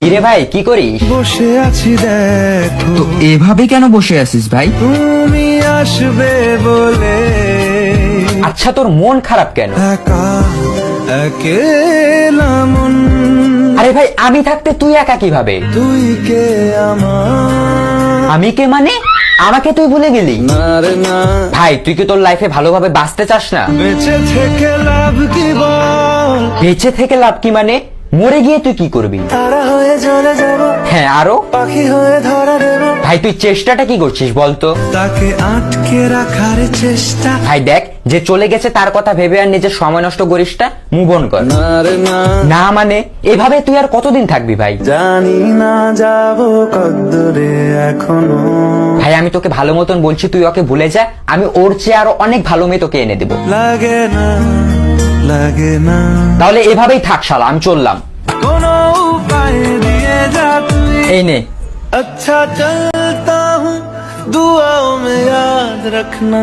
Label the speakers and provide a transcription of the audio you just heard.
Speaker 1: কিরে ভাই কি করিস?
Speaker 2: বসে আছি দেখো,
Speaker 3: তো এভাবে কেন বসে আছিস ভাই?
Speaker 2: তুমি আসবে বলে
Speaker 1: আচ্ছা তোর মন খারাপ কেন?
Speaker 2: একা একেলা মন,
Speaker 1: আরে ভাই আমি থাকতে তুই একা কিভাবে?
Speaker 2: তুই কে আমার?
Speaker 1: আমি কে মানে? আমাকে তুই ভুলে গেলি?
Speaker 2: না রে না,
Speaker 1: ভাই তুই কি তোর লাইফে ভালোভাবে বাঁচতে চাস না?
Speaker 2: বেঁচে থেকে লাভ কি বল?
Speaker 1: বেঁচে থেকে লাভ কি মানে? মরে গিয়ে তুই কি করবি?
Speaker 2: তারা হয়ে চলে যাব,
Speaker 1: হ্যাঁ আরো?
Speaker 2: পাখি হয়ে ধরা দেব,
Speaker 1: ভাই তুই চেষ্টাটা কি করছিস বলতো?
Speaker 2: তাকে আটকে রাখার চেষ্টা।
Speaker 1: ভাই দেখ, যে চলে গেছে তার কথা ভেবে আর নিজের সময় নষ্ট করিস না, মুভ অন কর।
Speaker 2: না রে না,
Speaker 1: না মানে এভাবে তুই আর কতদিন থাকবি ভাই?
Speaker 2: জানি না যাব কদ্দুরে এখনো।
Speaker 1: ভাই আমি তোকে ভালো মতন বলছি, তুই ওকে ভুলে যা, আমি ওর চেয়ে আরো অনেক ভালো মেয়ে তোকে এনে দেবো।
Speaker 2: লাগে না, লাগে না,
Speaker 1: তাহলে এভাবেই থাক শালা, আমি চললাম।
Speaker 2: কোনো উপায় দিয়ে যা তুই।
Speaker 1: এই নে।
Speaker 2: अच्छा चलता हूँ, दुआओं में याद रखना।